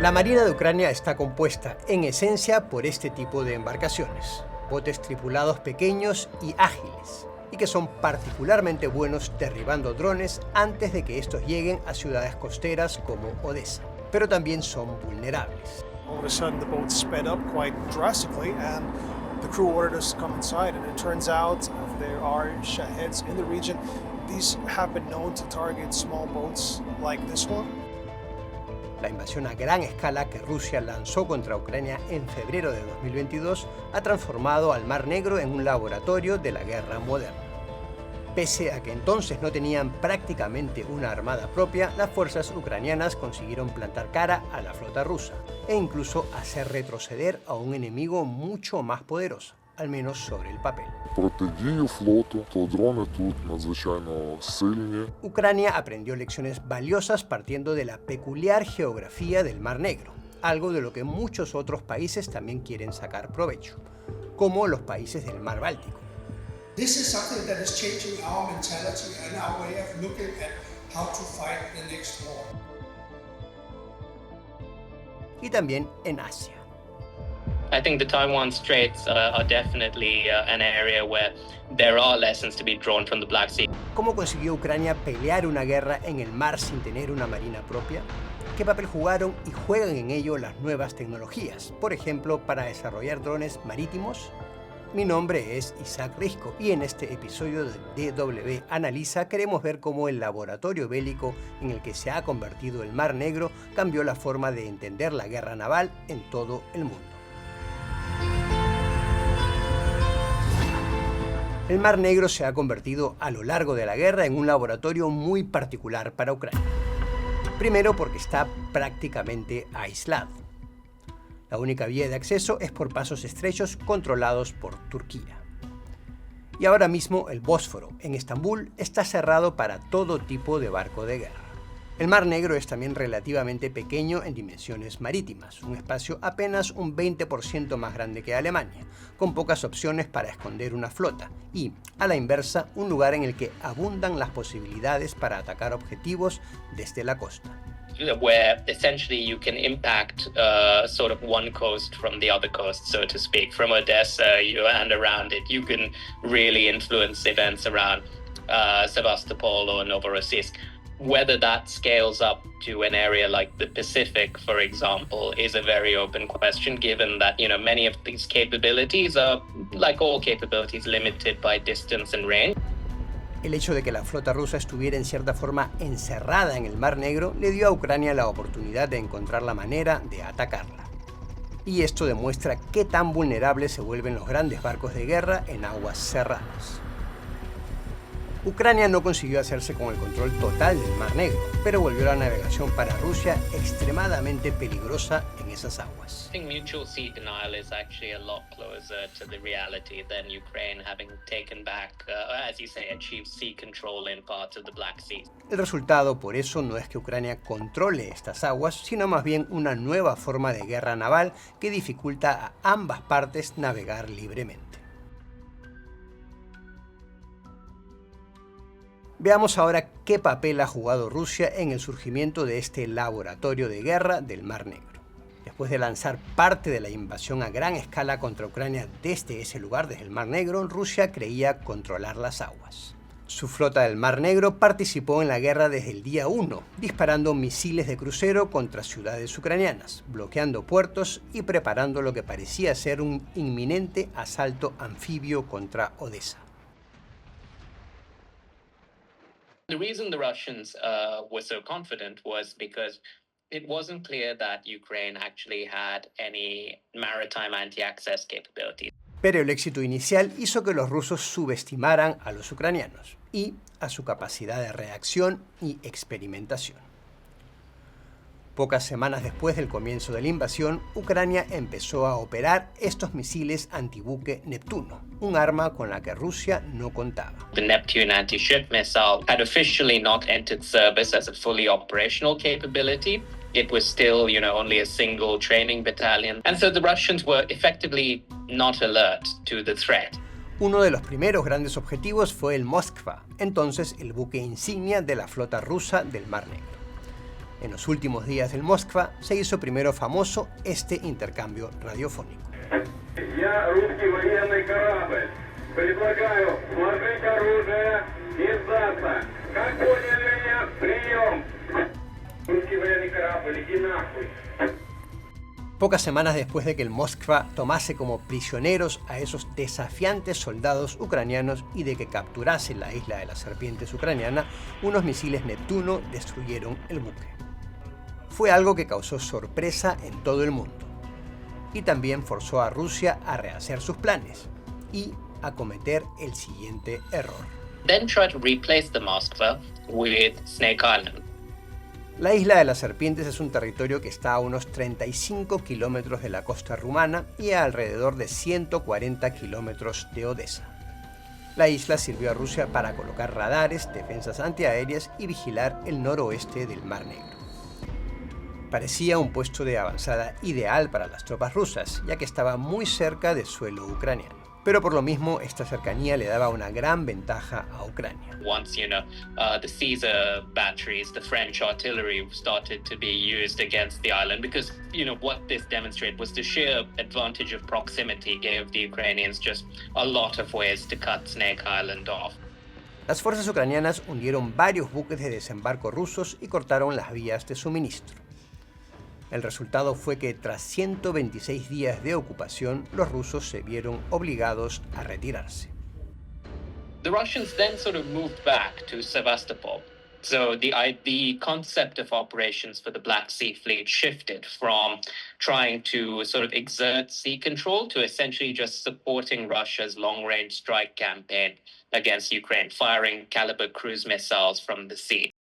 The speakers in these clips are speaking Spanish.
La Marina de Ucrania está compuesta, en esencia, por este tipo de embarcaciones, botes tripulados pequeños y ágiles, y que son particularmente buenos derribando drones antes de que estos lleguen a ciudades costeras como Odessa, pero también son vulnerables. All of a sudden the boat sped up quite drastically and the crew ordered us to come inside, and it turns out there are Shaheds in the region. These have been known to target small boats like this one. La invasión a gran escala que Rusia lanzó contra Ucrania en febrero de 2022 ha transformado al Mar Negro en un laboratorio de la guerra moderna. Pese a que entonces no tenían prácticamente una armada propia, las fuerzas ucranianas consiguieron plantar cara a la flota rusa e incluso hacer retroceder a un enemigo mucho más poderoso, al menos sobre el papel. Ucrania aprendió lecciones valiosas partiendo de la peculiar geografía del Mar Negro, algo de lo que muchos otros países también quieren sacar provecho, como los países del Mar Báltico. This is something that is changing our mentality and our way of looking at how to fight the next war. Y también en Asia. I think the Taiwan Straits are definitely an area where there are lessons to be drawn from the Black Sea. ¿Cómo consiguió Ucrania pelear una guerra en el mar sin tener una marina propia? ¿Qué papel jugaron y juegan en ello las nuevas tecnologías? Por ejemplo, para desarrollar drones marítimos. Mi nombre es Isaac Risco y en este episodio de DW Analiza queremos ver cómo el laboratorio bélico en el que se ha convertido el Mar Negro cambió la forma de entender la guerra naval en todo el mundo. El Mar Negro se ha convertido a lo largo de la guerra en un laboratorio muy particular para Ucrania. Primero porque está prácticamente aislado. La única vía de acceso es por pasos estrechos controlados por Turquía. Y ahora mismo el Bósforo, en Estambul, está cerrado para todo tipo de barco de guerra. El Mar Negro es también relativamente pequeño en dimensiones marítimas, un espacio apenas un 20% más grande que Alemania, con pocas opciones para esconder una flota y, a la inversa, un lugar en el que abundan las posibilidades para atacar objetivos desde la costa. Where essentially you can impact sort of one coast from the other coast, so to speak, from Odessa and around it. You can really influence events around Sevastopol or Novorossiysk. Whether that scales up to an area like the Pacific, for example, is a very open question, given that, many of these capabilities are, like all capabilities, limited by distance and range. El hecho de que la flota rusa estuviera en cierta forma encerrada en el Mar Negro le dio a Ucrania la oportunidad de encontrar la manera de atacarla. Y esto demuestra qué tan vulnerables se vuelven los grandes barcos de guerra en aguas cerradas. Ucrania no consiguió hacerse con el control total del Mar Negro, pero volvió la navegación para Rusia extremadamente peligrosa en esas aguas. I think mutual sea denial is actually a lot closer to the reality than Ukraine having taken back, as you say, achieved sea control in parts of the Black Sea. El resultado, por eso, no es que Ucrania controle estas aguas, sino más bien una nueva forma de guerra naval que dificulta a ambas partes navegar libremente. Veamos ahora qué papel ha jugado Rusia en el surgimiento de este laboratorio de guerra del Mar Negro. Después de lanzar parte de la invasión a gran escala contra Ucrania desde ese lugar, desde el Mar Negro, Rusia creía controlar las aguas. Su flota del Mar Negro participó en la guerra desde el día 1, disparando misiles de crucero contra ciudades ucranianas, bloqueando puertos y preparando lo que parecía ser un inminente asalto anfibio contra Odessa. The reason the Russians were so confident was because it wasn't clear that Ukraine actually had any maritime anti-access capabilities. Pero el éxito inicial hizo que los rusos subestimaran a los ucranianos y a su capacidad de reacción y experimentación. Pocas semanas después del comienzo de la invasión, Ucrania empezó a operar estos misiles antibuque Neptuno, un arma con la que Rusia no contaba. The Neptune anti-ship missile had officially not entered service as a fully operational capability. It was still, only a single training battalion. And so the Russians were effectively not alert to the threat. Uno de los primeros grandes objetivos fue el Moskva, entonces el buque insignia de la flota rusa del Mar Negro. En los últimos días del Moskva se hizo primero famoso este intercambio radiofónico. Я русский военный корабль. Предлагаю сложить оружие и сдаться. Как поняли меня? Прием. Русский военный корабль, иди нахуй. Pocas semanas después de que el Moskva tomase como prisioneros a esos desafiantes soldados ucranianos y de que capturase la isla de las serpientes ucraniana, unos misiles Neptuno destruyeron el buque. Fue algo que causó sorpresa en todo el mundo y también forzó a Rusia a rehacer sus planes y a cometer el siguiente error. Then try to replace the Moskva with Snake Island. La isla de las serpientes es un territorio que está a unos 35 kilómetros de la costa rumana y a alrededor de 140 kilómetros de Odessa. La isla sirvió a Rusia para colocar radares, defensas antiaéreas y vigilar el noroeste del Mar Negro. Parecía un puesto de avanzada ideal para las tropas rusas, ya que estaba muy cerca del suelo ucraniano. Pero por lo mismo, esta cercanía le daba una gran ventaja a Ucrania. Once, the Caesar batteries, the French artillery started to be used against the island because, what this demonstrated was the sheer advantage of proximity gave the Ukrainians just a lot of ways to cut Snake Island off. Las fuerzas ucranianas hundieron varios buques de desembarco rusos y cortaron las vías de suministro. El resultado fue que tras 126 días de ocupación, los rusos se vieron obligados a retirarse. The Russians then sort of moved back to Sevastopol. So the concept of operations for the Black Sea Fleet shifted from trying to sort of exert sea control to essentially just supporting Russia's long-range strike campaign against Ukraine, firing Caliber cruise missiles from the sea.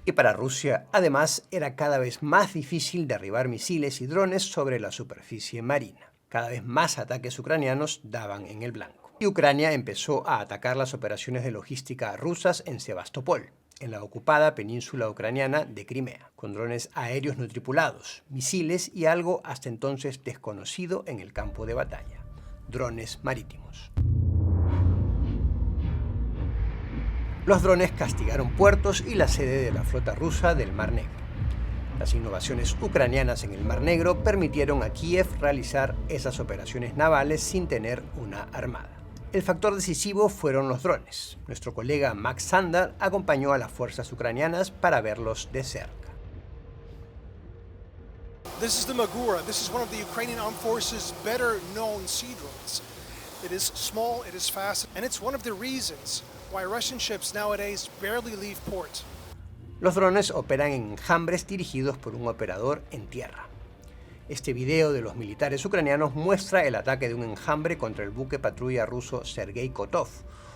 Y para Rusia, además, era cada vez más difícil derribar misiles y drones sobre la superficie marina. Cada vez más ataques ucranianos daban en el blanco. Y Ucrania empezó a atacar las operaciones de logística rusas en Sebastopol, en la ocupada península ucraniana de Crimea, con drones aéreos no tripulados, misiles y algo hasta entonces desconocido en el campo de batalla: drones marítimos. Los drones castigaron puertos y la sede de la flota rusa del Mar Negro. Las innovaciones ucranianas en el Mar Negro permitieron a Kiev realizar esas operaciones navales sin tener una armada. El factor decisivo fueron los drones. Nuestro colega Max Sander acompañó a las fuerzas ucranianas para verlos de cerca. This is the Magura. This is one of the Ukrainian Armed Forces' better known sea drones. It is small, it is fast, and it's one of the reasons why Russian ships nowadays barely leave port. Los drones operan en enjambres dirigidos por un operador en tierra. Este video de los militares ucranianos muestra el ataque de un enjambre contra el buque patrulla ruso Sergei Kotov,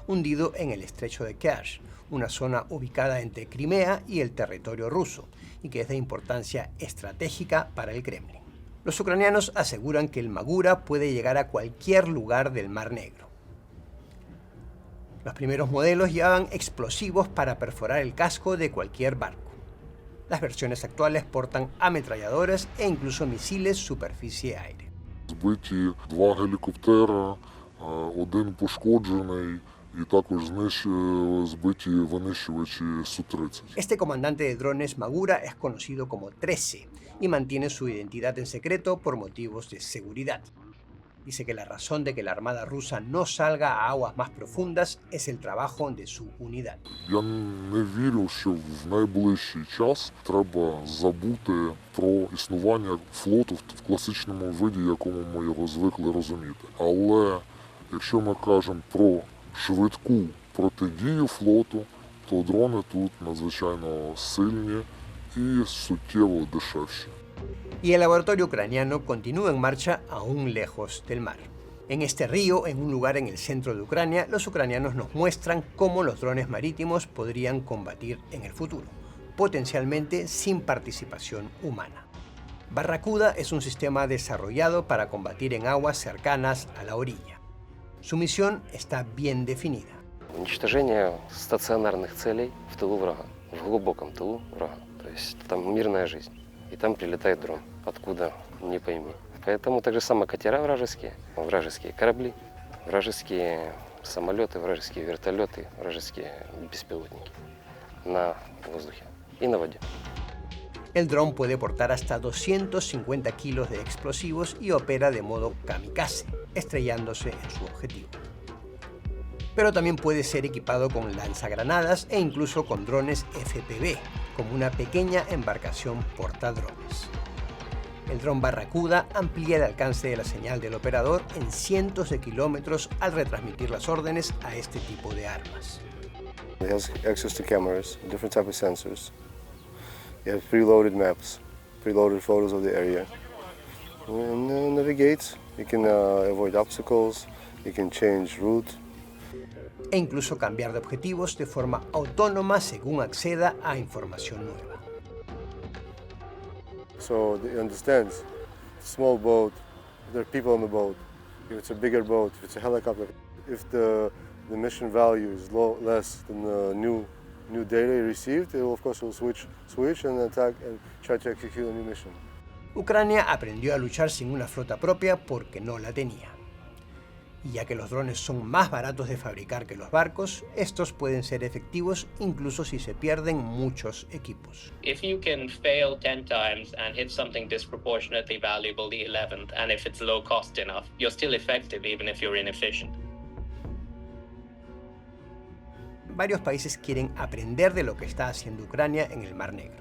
hundido en el estrecho de Kerch, una zona ubicada entre Crimea y el territorio ruso, y que es de importancia estratégica para el Kremlin. Los ucranianos aseguran que el Magura puede llegar a cualquier lugar del Mar Negro. Los primeros modelos llevaban explosivos para perforar el casco de cualquier barco. Las versiones actuales portan ametralladoras e incluso misiles superficie-aire. Збиті 2 гелікоптера, один пошкоджений і також збиті винищувачі Су-30. Este comandante de drones Magura es conocido como 13 y mantiene su identidad en secreto por motivos de seguridad. Dice que la razón de que la armada rusa no salga a aguas más profundas es el trabajo de su unidad. Я не вірю, що в найближчий час треба забути про існування флоту в класичному виді, якому ми його звикли розуміти. Але якщо ми кажемо про швидку протидію флоту, то дрони тут надзвичайно сильні і суттєво дешевші. Y el laboratorio ucraniano continúa en marcha aún lejos del mar. En este río, en un lugar en el centro de Ucrania, los ucranianos nos muestran cómo los drones marítimos podrían combatir en el futuro, potencialmente sin participación humana. Barracuda es un sistema desarrollado para combatir en aguas cercanas a la orilla. Su misión está bien definida. Уничтожение стационарных целей в тылу врага, в глубоком тылу врага. То есть там мирная жизнь. И там прилетает дрон. Откуда, не пойми. Поэтому так же само катера вражеские корабли, вражеские самолеты, вражеские вертолеты, вражеские беспилотники на воздухе. и на воде. El dron puede portar hasta 250 kilos de explosivos y opera de modo kamikaze, estrellándose en su objetivo. Pero también puede ser equipado con lanzagranadas e incluso con drones FPV, como una pequeña embarcación portadrones. El dron Barracuda amplía el alcance de la señal del operador en cientos de kilómetros al retransmitir las órdenes a este tipo de armas. It has access to cameras, different type of sensors. It has preloaded maps, preloaded photos of the area. And navigates. You can avoid obstacles. You can change route. E incluso cambiar de objetivos de forma autónoma según acceda a información nueva. So it understands. Small boat, there are people on the boat. If it's a bigger boat, if it's a helicopter, if the mission value is less than the new data received, it will, of course, will switch and attack and try to execute a new mission. Ucrania aprendió a luchar sin una flota propia porque no la tenía. Y ya que los drones son más baratos de fabricar que los barcos, estos pueden ser efectivos incluso si se pierden muchos equipos. If you can fail 10 times and hit something disproportionately valuable the 11th, and if it's low cost enough, you're still effective even if you're inefficient. Varios países quieren aprender de lo que está haciendo Ucrania en el Mar Negro.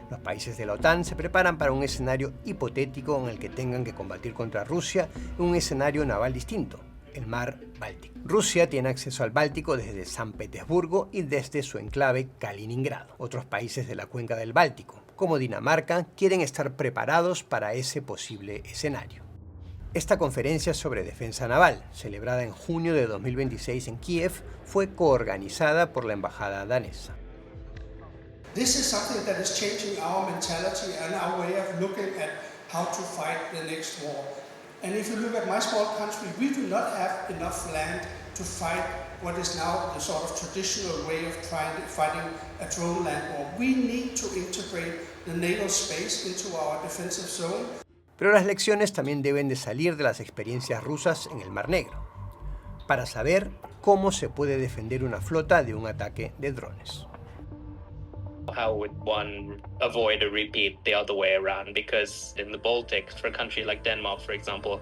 Los países de la OTAN se preparan para un escenario hipotético en el que tengan que combatir contra Rusia en un escenario naval distinto, el Mar Báltico. Rusia tiene acceso al Báltico desde San Petersburgo y desde su enclave Kaliningrado. Otros países de la cuenca del Báltico, como Dinamarca, quieren estar preparados para ese posible escenario. Esta conferencia sobre defensa naval, celebrada en junio de 2026 en Kiev, fue coorganizada por la embajada danesa. This is something that is changing our mentality and our way of looking at how to fight the next war. And if you look at my small country, we do not have enough land to fight what is now the sort of traditional way of fighting a drone land war. We need to integrate the naval space into our defensive zone. Pero las lecciones también deben de salir de las experiencias rusas en el Mar Negro, para saber cómo se puede defender una flota de un ataque de drones. How would one avoid a repeat the other way around? Because in the Baltic, for a country like Denmark, for example,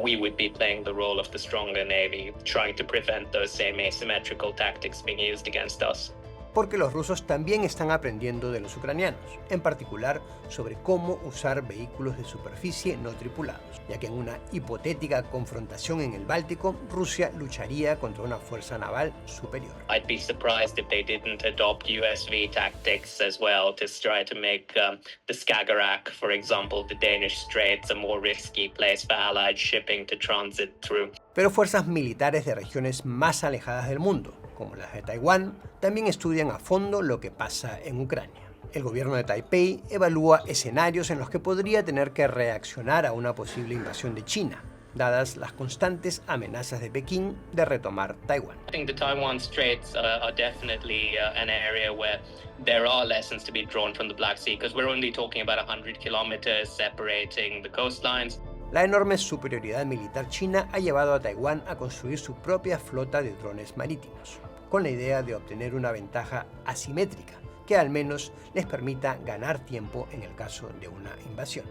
we would be playing the role of the stronger navy, trying to prevent those same asymmetrical tactics being used against us. Porque los rusos también están aprendiendo de los ucranianos, en particular sobre cómo usar vehículos de superficie no tripulados, ya que en una hipotética confrontación en el Báltico, Rusia lucharía contra una fuerza naval superior. I'd be surprised if they didn't adopt USV tactics as well to try to make the Skagerrak, for example, the Danish Straits, a more risky place for Allied shipping to transit through. Pero fuerzas militares de regiones más alejadas del mundo, como las de Taiwán, también estudian a fondo lo que pasa en Ucrania. El gobierno de Taipei evalúa escenarios en los que podría tener que reaccionar a una posible invasión de China, dadas las constantes amenazas de Pekín de retomar Taiwán. I think the Taiwan Straits are definitely an area where there are lessons to be drawn from the Black Sea, because we're only talking about 100 kilometers separating the coastlines. La enorme superioridad militar china ha llevado a Taiwán a construir su propia flota de drones marítimos, con la idea de obtener una ventaja asimétrica que al menos les permita ganar tiempo en el caso de una invasión.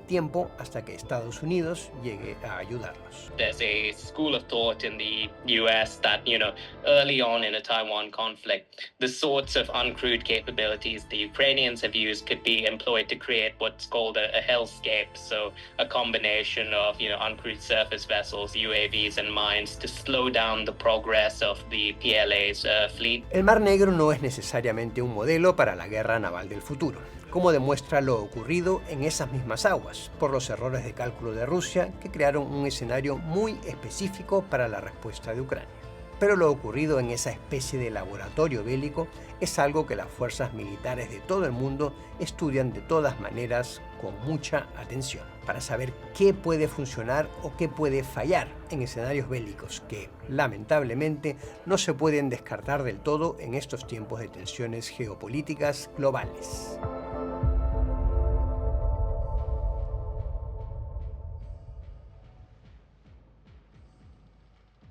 Tiempo hasta que Estados Unidos llegue a ayudarlos. There's a school of thought in the US that, early on in a Taiwan conflict, the sorts of uncrewed capabilities the Ukrainians have used could be employed to create what's called a hellscape. So a combination of, uncrewed surface vessels, UAVs and mines to slow down the progress of the PLA's fleet. El Mar Negro no es necesariamente un modelo para la guerra naval del futuro, como demuestra lo ocurrido en esas mismas aguas, por los errores de cálculo de Rusia que crearon un escenario muy específico para la respuesta de Ucrania. Pero lo ocurrido en esa especie de laboratorio bélico es algo que las fuerzas militares de todo el mundo estudian de todas maneras con mucha atención, para saber qué puede funcionar o qué puede fallar en escenarios bélicos que, lamentablemente, no se pueden descartar del todo en estos tiempos de tensiones geopolíticas globales.